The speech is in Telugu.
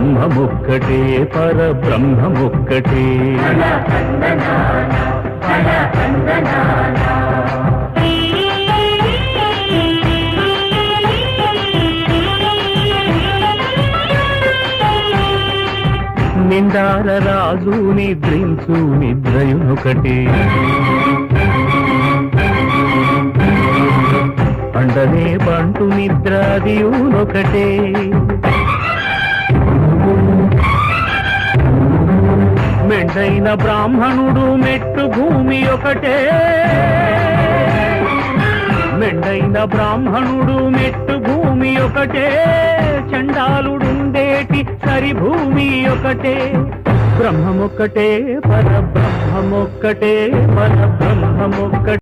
బ్రహ్మమొక్కటే పరబ్రహ్మమొక్కటే. నిండార రాజు నిద్రించు నిద్రయునొకటే, అండనే పంటు నిద్రాదియునొకటే. మెండైన బ్రాహ్మణుడు మెట్టు భూమి ఒకటే, మెండైన బ్రాహ్మణుడు మెట్టు భూమి ఒకటే. చండాలుడుండేటి సరి భూమి ఒకటే. బ్రహ్మమొక్కటే పరబ్రహ్మమొక్కటే పరబ్రహ్మమొక్కటే.